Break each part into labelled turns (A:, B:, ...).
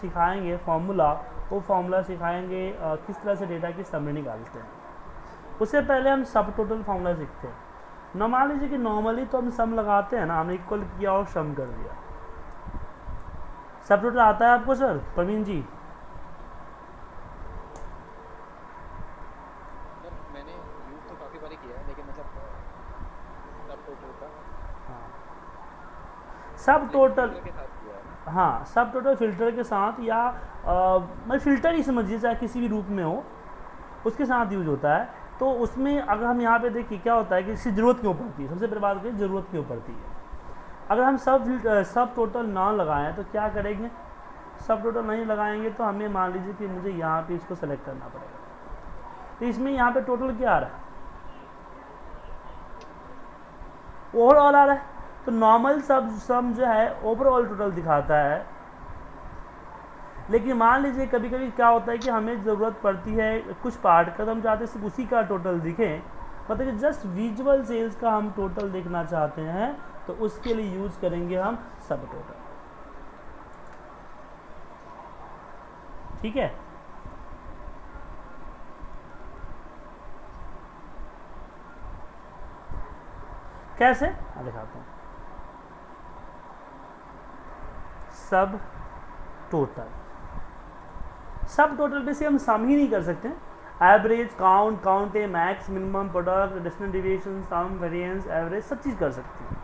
A: सिखाएंगे फॉर्मूला, वो फॉर्मूला सिखाएंगे किस तरह से डेटा की समरी निकालते हैं। उससे पहले हम सब टोटल फॉर्मूला सीखते हैं। न मान लीजिए कि नॉर्मली तो हम सम लगाते हैं ना, हमने इक्वल किया और सम कर दिया। सब टोटल आता है आपको सर प्रवीण जी?
B: सर मैंने यूज तो काफी बारी किया है, लेकिन मतलब सब टोटल का
A: सब टोटल
B: फिल्टर के साथ किया है ना।
A: हाँ, सब टोटल फिल्टर के साथ या मतलब फिल्टर ही समझिए, चाहे किसी भी रूप में हो उसके साथ यूज होता है। तो उसमें अगर हम यहाँ पे देखिए क्या होता है कि इसकी ज़रूरत क्यों पड़ती है, सबसे पहले बात करें ज़रूरत क्यों पड़ती है। अगर हम सब टोटल ना लगाएं तो क्या करेंगे, सब टोटल नहीं लगाएंगे तो हमें मान लीजिए कि मुझे यहाँ पे इसको सेलेक्ट करना पड़ेगा। तो इसमें यहाँ पे टोटल क्या आ रहा है, ओवरऑल आ रहा है। तो नॉर्मल सम जो है ओवरऑल टोटल दिखाता है। लेकिन मान लीजिए कभी कभी क्या होता है कि हमें ज़रूरत पड़ती है कुछ पार्ट का, तो हम चाहते हैं सिर्फ उसी का टोटल दिखे, मतलब कि जस्ट विजुअल सेल्स का हम टोटल देखना चाहते हैं, तो उसके लिए यूज करेंगे हम सब टोटल। ठीक है, कैसे मैं दिखाता हूँ। सब टोटल, सब टोटल पे से हम सम ही नहीं कर सकते, average, count, count A, max, minimum, product, additional deviation, sum, variance, average, सब चीज़ कर सकते हैं।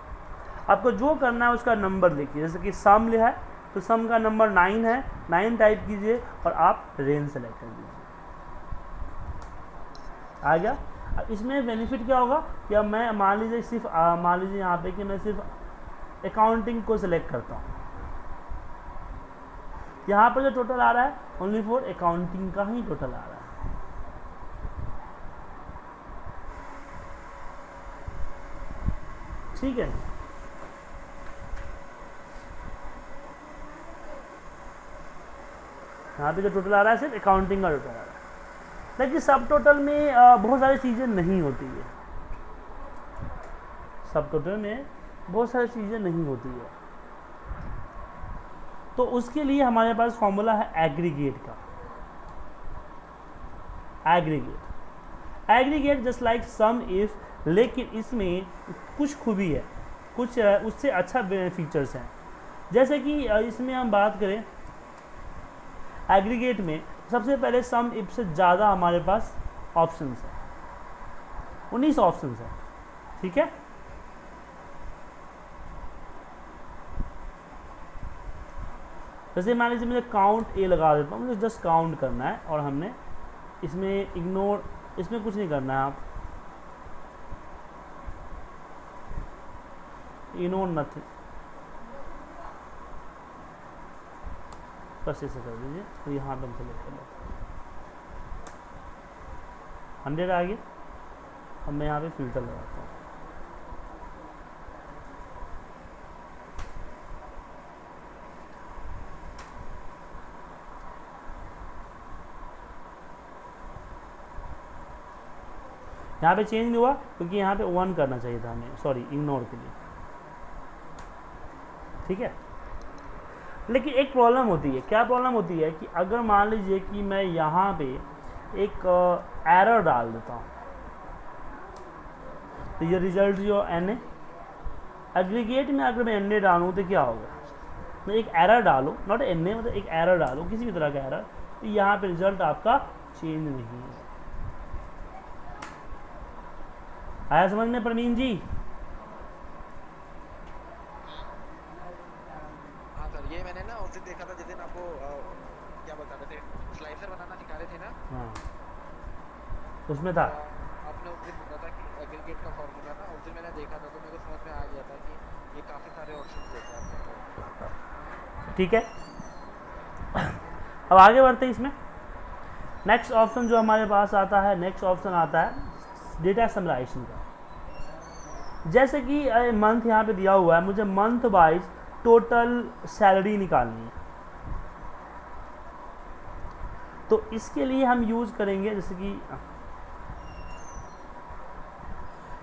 A: आपको जो करना है उसका नंबर लिखिए, जैसे कि सम लिखा है तो सम का नंबर 9 है, 9 टाइप कीजिए और आप रेंज सेलेक्ट कर दीजिए। आ गया। अब इसमें बेनिफिट क्या होगा, या मैं मान लीजिए सिर्फ मान लीजिए यहाँ पे कि मैं सिर्फ अकाउंटिंग को सिलेक्ट करता हूँ, यहाँ पर जो टोटल आ रहा है ओनली फॉर अकाउंटिंग का ही टोटल आ रहा है। ठीक है, यहाँ पे जो टोटल आ रहा है सिर्फ अकाउंटिंग का टोटल आ रहा है। लेकिन सब टोटल में बहुत सारी चीज़ें नहीं होती है, सब टोटल में बहुत सारी चीज़ें नहीं होती है। तो उसके लिए हमारे पास फॉर्मूला है एग्रीगेट का। Aggregate just like sum if, लेकिन इसमें कुछ खूबी है, कुछ उससे अच्छा फीचर्स हैं। जैसे कि इसमें हम बात करें एग्रीगेट में, सबसे पहले सम इफ से ज़्यादा हमारे पास ऑप्शंस हैं, 19 ऑप्शंस हैं। ठीक है, जैसे मान लीजिए मुझे काउंट ए लगा देता हूँ, मुझे जस्ट काउंट करना है और हमने इसमें इग्नोर, इसमें कुछ नहीं करना है, आप इग्नोर नथिंग, बस ऐसे कर दीजिए। तो यहाँ पे हम सेलेक्ट कर लेते हैं, 100 आ गया। अब मैं यहाँ पे फिल्टर लगाता हूँ, यहाँ पे चेंज नहीं हुआ क्योंकि यहाँ पे 1 करना चाहिए था हमें, सॉरी इग्नोर के लिए। ठीक है, लेकिन एक प्रॉब्लम होती है, क्या प्रॉब्लम होती है कि अगर मान लीजिए कि मैं यहाँ पे एक एरर डाल देता हूँ, तो ये रिजल्ट जो एन ए, एग्रीगेट में अगर मैं एन ए डालूँ तो क्या होगा, मैं एक एरर डालूँ, नॉट एन ए, मतलब एक एरर डालूँ किसी भी तरह का एरर, तो यहाँ पे रिजल्ट आपका चेंज नहीं है। आया समझ में प्रवीण जी?
B: हाँ सर, ये मैंने ना उस दिन देखा था जिस दिन आपको क्या बता रहे थे, स्लाइसर बनाना सिखा रहे थे ना।
A: हाँ, उसमें था।
B: आपने उस दिन बताया था कि एग्रीगेट का फॉर्मूला ना, उस दिन मैंने देखा था तो मेरे को समझ में आ गया था कि ये काफी सारे ऑप्शंस देता है अपने को।
A: ठीक है, अब आगे बढ़ते हैं इसमें। नेक्स्ट ऑप्शन जो हमारे पास आता है, नेक्स्ट ऑप्शन आता है डेटा समराइजेशन का। जैसे कि मंथ यहाँ पे दिया हुआ है, मुझे मंथ वाइज टोटल सैलरी निकालनी है, तो इसके लिए हम यूज करेंगे जैसे कि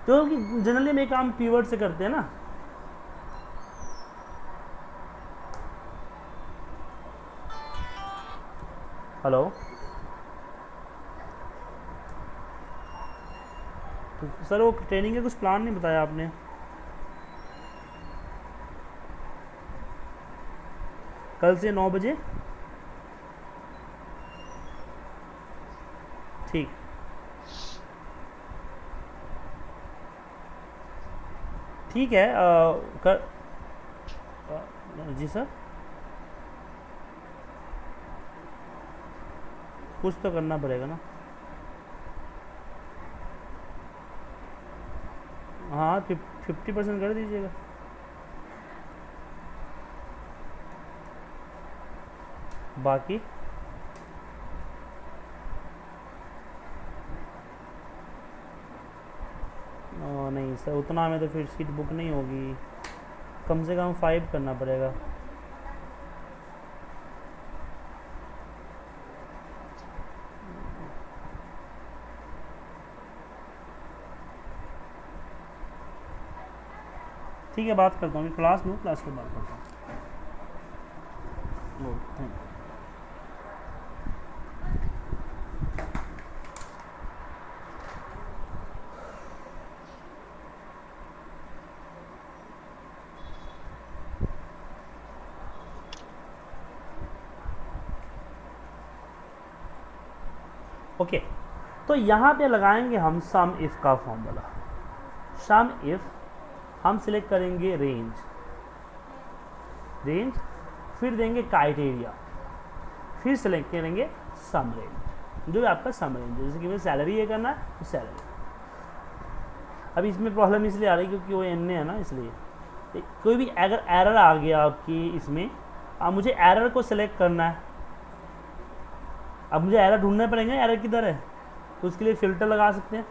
A: तो जनरली में काम कीवर्ड से करते हैं ना, हेलो, तो सर वो ट्रेनिंग का कुछ प्लान नहीं बताया आपने। कल से 9 बजे, ठीक। ठीक है, जी सर, कुछ तो करना पड़ेगा ना। हाँ, 50% कर दीजिएगा। बाकी नहीं सर, उतना में तो फिर सीट बुक नहीं होगी, कम से कम 5 करना पड़ेगा। ठीक है, बात करता हूँ, क्लास में क्लास के बात करता हूँ। Thank you. ओके, तो यहाँ पे लगाएंगे हम सम इफ का फॉर्मूला। सम इफ हम सिलेक्ट करेंगे रेंज, फिर देंगे क्राइटेरिया, फिर सिलेक्ट करेंगे सम रेंज, जो भी आपका सम रेंज है। जैसे कि मुझे सैलरी ये करना है तो सैलरी। अभी इसमें प्रॉब्लम इसलिए आ रही है क्योंकि वो एन है ना, इसलिए कोई भी अगर एरर आ गया आपकी इसमें, अब मुझे एरर को सिलेक्ट करना है। अब मुझे एरर ढूंढने पड़ेंगे, एरर किधर है, तो उसके लिए फ़िल्टर लगा सकते हैं,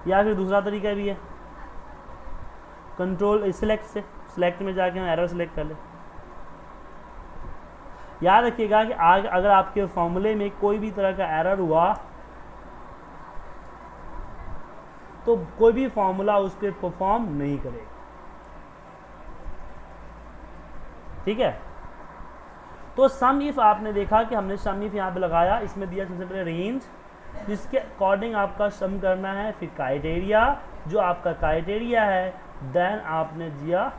A: या फिर दूसरा तरीका भी है, कंट्रोल सिलेक्ट से, सिलेक्ट में जाके हम एरर सेलेक्ट कर ले। याद रखिएगा कि आगे अगर आपके फॉर्मूले में कोई भी तरह का एरर हुआ तो कोई भी फॉर्मूला उस पर परफॉर्म नहीं करेगा, ठीक है। तो सम इफ आपने देखा कि हमने सम इफ यहाँ पे लगाया, इसमें दिया सबसे पहले रेंज, जिसके अकॉर्डिंग आपका सम करना है, फिर क्राइटेरिया, जो आपका क्राइटेरिया है, देन आपने दिया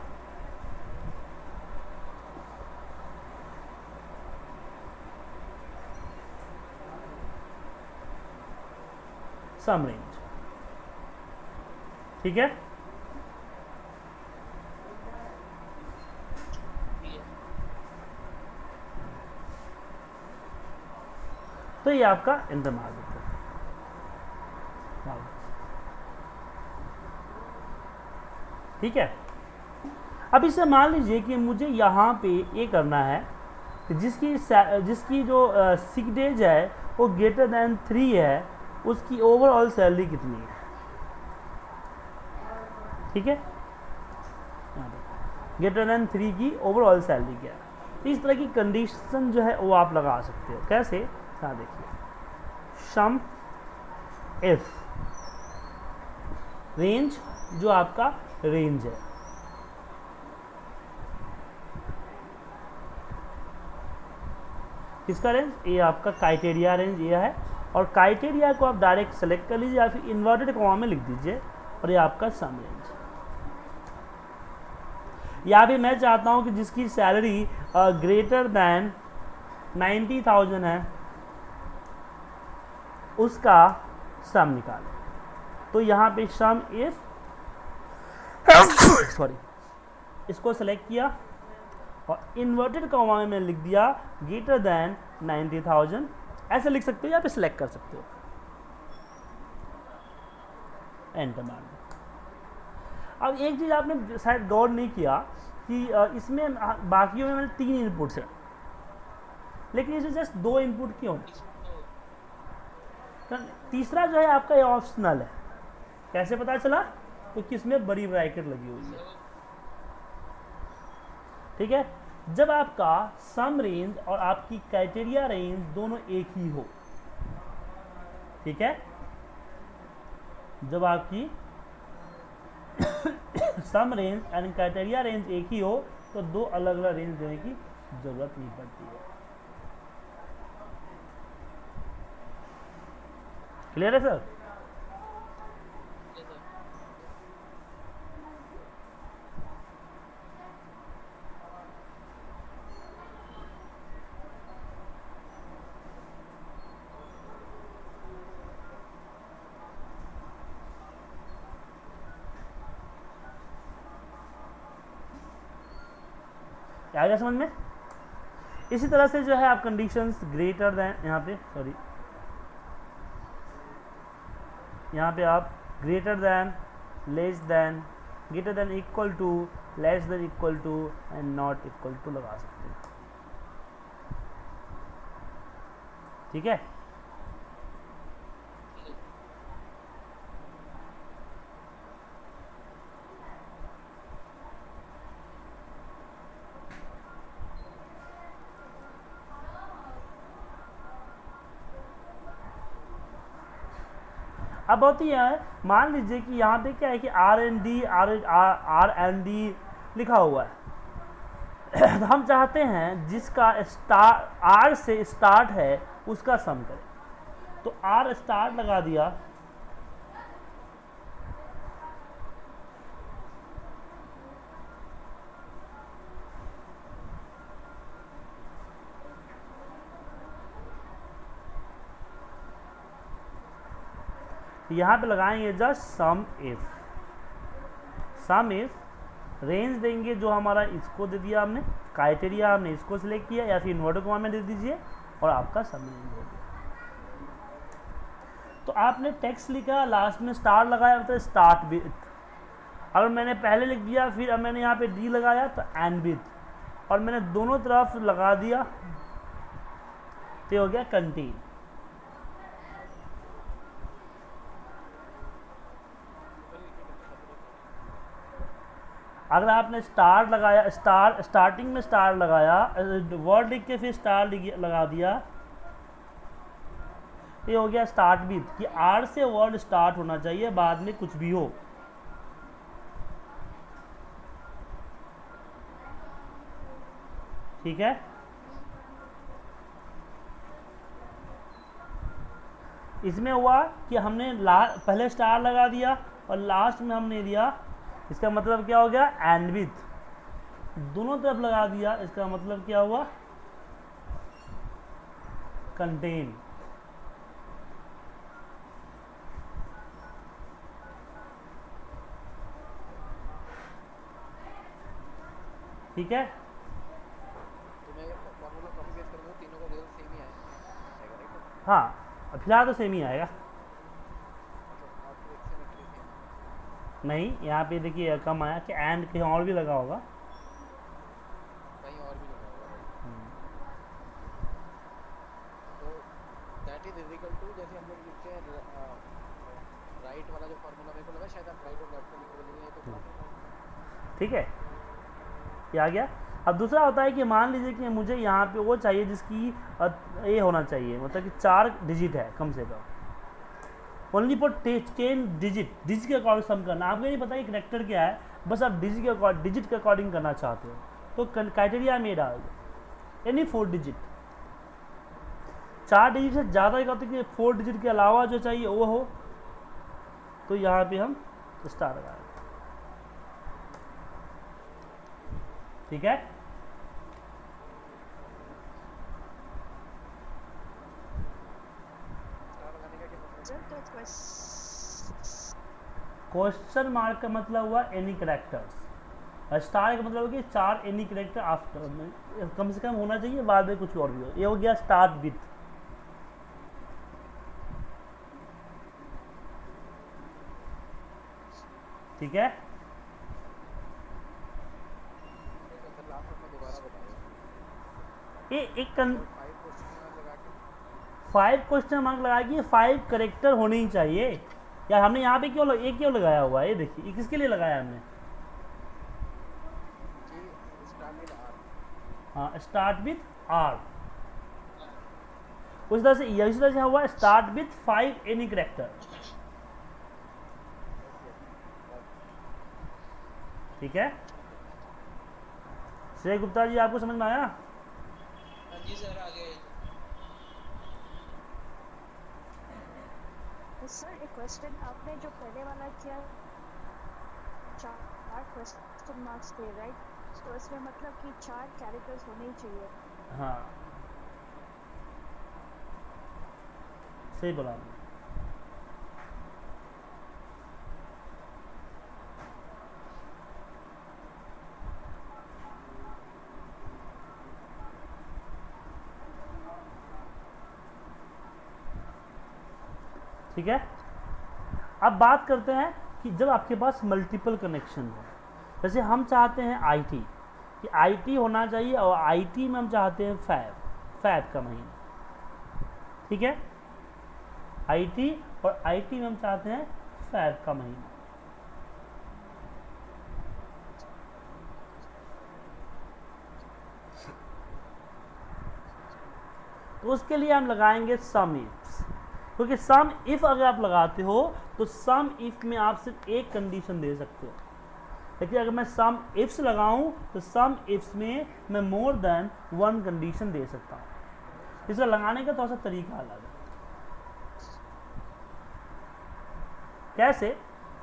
A: सम रेंज, ठीक है। तो ये आपका एंटर मार देते हैं। ठीक है, अब इसे मान लीजिए कि मुझे यहाँ पे ये करना है कि जिसकी जो सिक डेज है वो ग्रेटर दैन 3 है, उसकी ओवरऑल सैलरी कितनी है, ठीक है। ग्रेटर दैन 3 की ओवरऑल सैलरी क्या है। तो इस तरह की कंडीशन जो है वो आप लगा सकते हो। कैसे, यहाँ देखिए, सम इफ रेंज, जो आपका रेंज है, किसका रेंज, ये आपका क्राइटेरिया रेंज ये है, और क्राइटेरिया को आप डायरेक्ट सेलेक्ट कर लीजिए या फिर इन्वर्टेड कॉमा में लिख दीजिए, और ये आपका सम रेंज। या भी मैं चाहता हूं कि जिसकी सैलरी ग्रेटर दैन 90,000 है उसका सम निकालें, तो यहाँ पे सम इफ सॉरी, इसको सेलेक्ट किया और इन्वर्टेड कॉमा में लिख दिया ग्रेटर दैन 90,000, ऐसे लिख सकते हो या फिर सिलेक्ट कर सकते हो, एंटर मार दो। अब एक चीज़ आपने शायद गौर नहीं किया कि इसमें बाकियों में मैंने 3 इनपुट्स हैं, लेकिन इसमें जस्ट 2 इनपुट क्यों, तो तीसरा जो है आपका ये ऑप्शनल है। कैसे पता चला, क्योंकि इसमें बड़ी ब्रैकेट लगी हुई है, ठीक है। जब आपका सम रेंज और आपकी क्राइटेरिया रेंज दोनों एक ही हो, ठीक है, जब आपकी सम रेंज एंड क्राइटेरिया रेंज एक ही हो तो 2 अलग अलग रेंज देने की जरूरत नहीं पड़ती है। क्लियर है सर?
C: Yes, sir.
A: क्या आएगा समझ में? इसी तरह से जो है आप कंडीशंस ग्रेटर देन, यहाँ पे सॉरी, यहाँ पे आप greater than, less than, greater than equal to, less than equal to and not equal to लगा सकते हैं। ठीक है? अब होती है, मान लीजिए कि यहाँ पे क्या है कि R&D लिखा हुआ है तो हम चाहते हैं जिसका R से स्टार्ट है उसका सम करें, तो R स्टार्ट लगा दिया, यहाँ पे लगाएंगे जस्ट सम इफ रेंज देंगे जो हमारा, इसको दे दिया हमने, क्राइटेरिया हमने इसको सिलेक्ट किया, या फिर इन्वर्टर कॉमा में दे दीजिए और आपका सम रेंज हो गया। तो आपने टेक्स्ट लिखा, लास्ट में स्टार लगाया, मतलब स्टार्ट विथ। अगर मैंने पहले लिख दिया फिर अब मैंने यहाँ पे डी लगाया तो एंड विथ, और मैंने दोनों तरफ लगा दिया तो हो गया कंटेन। अगर आपने स्टार लगाया, स्टार्टिंग में स्टार लगाया, वर्ड लिख के फिर स्टार लगा दिया, ये हो गया स्टार्ट विथ, कि आर से वर्ड स्टार्ट होना चाहिए, बाद में कुछ भी हो। ठीक है? इसमें हुआ कि हमने पहले स्टार लगा दिया और लास्ट में हमने दिया, इसका मतलब क्या हो गया, एंड विथ, दोनों तरफ लगा दिया, इसका मतलब क्या हुआ, कंटेन। ठीक है?
B: तो मैं फॉर्मूला कॉपी पेस्ट करूँगा, तीनों का रिजल्ट सेम ही आएगा, राइट?
A: हाँ, फिलहाल तो सेम ही आएगा।
B: मतलब आपको एक से निकले थे
A: नहीं, यहाँ पे देखिए कम आया कि एंड कहीं और भी लगा होगा।
B: कहीं और भी लगा होगा, राइट? तो दैट इज इक्वल टू, जैसे हम लोग लिखते हैं राइट वाला जो फॉर्मूला मेरे को लगा शायद आप राइट और लेफ्ट को लिख बोलेंगे, तो
A: ठीक है, ये आ गया। अब दूसरा होता है कि मान लीजिए कि मुझे यहाँ पे वो चाहिए जिसकी ये होना चाहिए, मतलब कि 4 डिजिट है कम से कम, ओनली फॉर 10 डिजिट के अकॉर्डिंग सम करना। आपको नहीं पता कि करेक्टर क्या है, बस आप डिजिट के अकॉर्डिंग करना चाहते हो, तो क्राइटेरिया में डाल दो यानी 4 डिजिट। 4 डिजिट से ज़्यादा ही कहते हैं कि 4 डिजिट के अलावा जो चाहिए वो हो, तो यहाँ पे हम स्टार लगाएंगे। ठीक है?
B: स्टार लगाने का क्या मतलब है?
C: Sir, तो
A: क्वेश्चन मार्क का मतलब हुआ एनी करेक्टर्स, और स्टार का मतलब हुआ कि 4 एनी करेक्टर आफ्टर, कम से कम होना चाहिए, बाद में कुछ और भी हो। ये हो गया स्टार्ट विथ। ठीक है?
B: सर लास्ट में दोबारा बताओ,
A: ये एक
B: 5 क्वेश्चन मार्क लगा के
A: 5 क्वेश्चन मार्क लगा के 5 करेक्टर होने ही चाहिए। यार हमने यहाँ पे क्यों लगाया हुआ है, ये देखिए, ये किसके लिए लगाया हमने?
B: कि स्टार्ट विद आर।
A: हाँ, स्टार्ट विथ आर। उस तरह से इसी तरह से हुआ स्टार्ट विथ 5 एनी करेक्टर। ठीक है? श्रेय गुप्ता जी, आपको समझ में आया?
C: हाँ जी सर, आ गए।
D: सर एक क्वेश्चन आपने जो पहले वाला किया, चार क्वेश्चन मार्क्स थे राइट, तो इसमें मतलब कि 4 कैरेक्टर्स होने ही चाहिए।
A: हाँ सही बोला आपने। ठीक है, अब बात करते हैं कि जब आपके पास मल्टीपल कनेक्शन है, जैसे हम चाहते हैं आईटी कि आईटी होना चाहिए, और आईटी में हम चाहते हैं फैब का महीना। ठीक है, आईटी और आईटी में हम चाहते हैं फैब का महीना। तो उसके लिए हम लगाएंगे सम इफ्स, क्योंकि सम इफ अगर आप लगाते हो तो सम इफ में आप सिर्फ एक कंडीशन दे सकते हो, लेकिन अगर मैं सम इफ्स लगाऊं तो सम इफ्स में मैं मोर देन वन कंडीशन दे सकता हूं। इसका लगाने का थोड़ा सा तरीका अलग है। कैसे?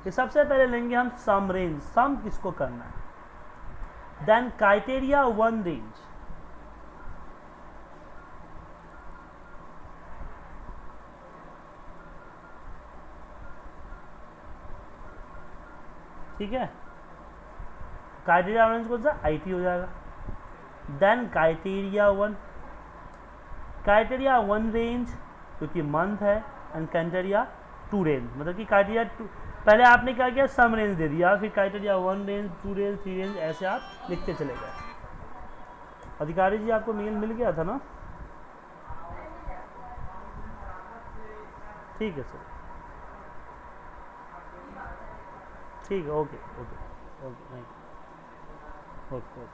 A: कि सबसे पहले लेंगे हम सम रेंज, सम किसको करना है, देन क्राइटेरिया वन रेंज, ठीक है, क्राइटेरिया वन कौन सा, आईटी हो जाएगा। देन क्राइटेरिया वन रेंज क्योंकि मंथ है, एंड क्राइटेरिया टू रेंज, मतलब कि क्राइटेरिया टू, पहले आपने क्या किया, सम रेंज दे दिया, फिर criteria one range, two range, three range, ऐसे आप लिखते चले गए। अधिकारी जी आपको मेल मिल गया था ना? ठीक है सर, ठीक है, ओके ओके ओके, नहीं ओके,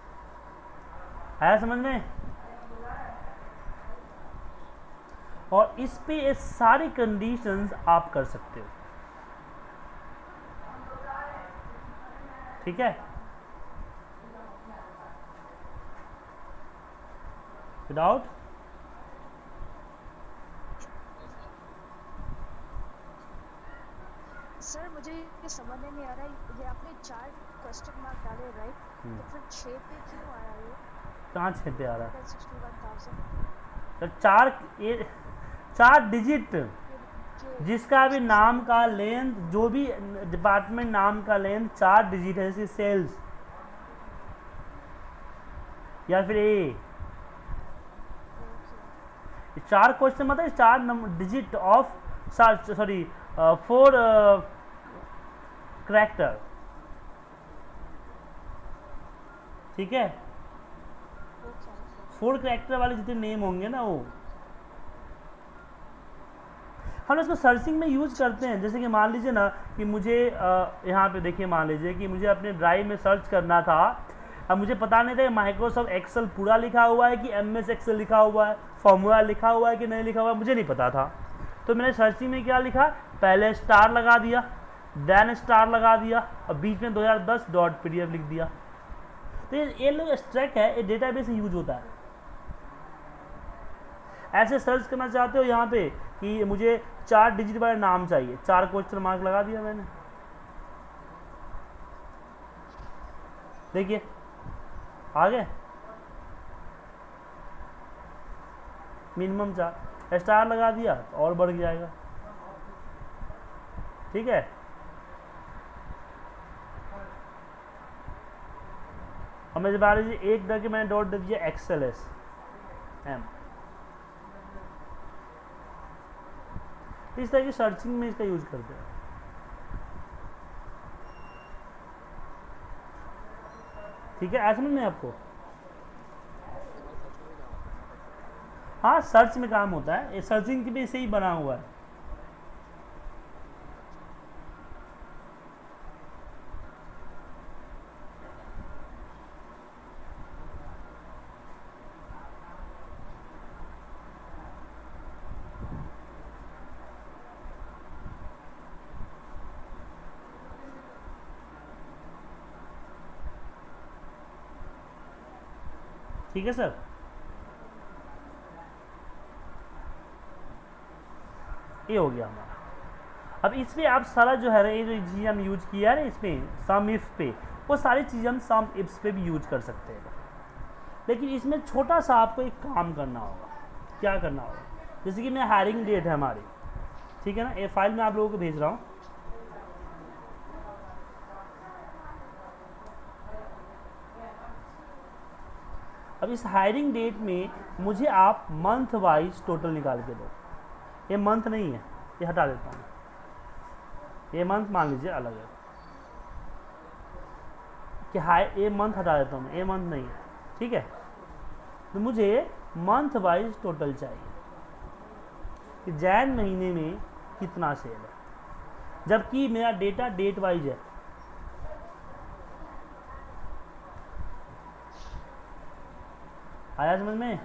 A: आया समझ में? और इस पे ये सारी कंडीशंस आप कर सकते हो। ठीक है, विदाउट
D: सर मुझे ये समझ में नहीं आ रहा है, ये आपने 4 क्वेश्चन मार्क डाले राइट, तो फिर 6 पे क्यों आया ये?
A: कहाँ 6 पे आ रहा है?
D: 61,000
A: तो चार डिजिट, जिसका भी नाम का लेंथ, जो भी डिपार्टमेंट नाम का लेंथ 4 डिजिट है, जैसे सेल्स या फिर ए, 4 क्वेश्चन मतलब 4 डिजिट ऑफ, सॉरी 4 करैक्टर। ठीक है, 4 करैक्टर वाले जितने नेम होंगे ना, वो हम इसको सर्चिंग में यूज करते हैं। जैसे कि मान लीजिए ना कि मुझे यहाँ पे देखिए, मान लीजिए कि मुझे अपने ड्राइव में सर्च करना था, अब मुझे पता नहीं था कि माइक्रोसॉफ्ट एक्सेल पूरा लिखा हुआ है कि एमएस एक्सेल लिखा हुआ है, फॉर्मूला लिखा हुआ है कि नहीं लिखा हुआ है, मुझे नहीं पता था। तो मैंने सर्चिंग में क्या लिखा, पहले स्टार लगा दिया, देन स्टार लगा दिया, और बीच में 2010.pdf लिख दिया। तो ये लोग स्ट्रैक है, ये डेटाबेस में यूज होता है। ऐसे सर्च करना चाहते हो यहाँ पे कि मुझे 4 डिजिट वाला नाम चाहिए, 4 क्वेश्चन मार्क लगा दिया मैंने, देखिए आ गए, मिनिमम 4 स्टार लगा दिया तो और बढ़ जाएगा। ठीक है, अब मैं मान लीजिए एक करके मैंने डॉट दे दिया XLS M, इस तरह की सर्चिंग में इसका यूज करते हैं। ठीक है, ऐसा नहीं आपको? हाँ, सर्च में काम होता है, ये सर्चिंग के लिए से ही बना हुआ है। ठीक है सर, ये हो गया हमारा। अब इस पे आप सारा जो है ये जो चीज़ हम यूज किया है ना इसमें सम इफ पे, वो सारी चीज़ें हम सम इफ्स पे भी यूज कर सकते हैं। लेकिन इसमें छोटा सा आपको एक काम करना होगा। क्या करना होगा? जैसे कि मैं हायरिंग डेट है हमारी, ठीक है ना, ये फाइल मैं आप लोगों को भेज रहा हूँ। अब इस हायरिंग डेट में मुझे आप मंथ वाइज टोटल निकाल के दो। ये मंथ नहीं है, ये हटा देता हूँ, ये मंथ मान लीजिए अलग है कि हाई, ये मंथ हटा देता हूँ मैं, ये मंथ नहीं है, ठीक है। तो मुझे मंथ वाइज टोटल चाहिए कि जैन महीने में कितना सेल है, जबकि मेरा डेटा डेट वाइज है। आया समझ में?
C: आगे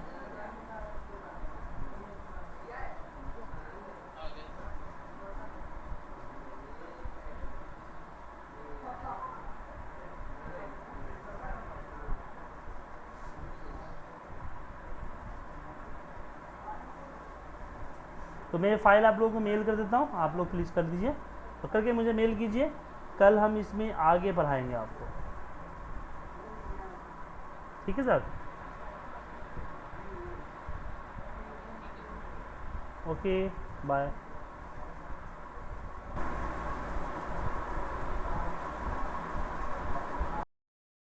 A: तो मैं फाइल आप लोगों को मेल कर देता हूँ, आप लोग प्लीज़ कर दीजिए, तो करके मुझे मेल कीजिए। कल हम इसमें आगे पढ़ाएंगे आपको, ठीक है सर? Okay, bye.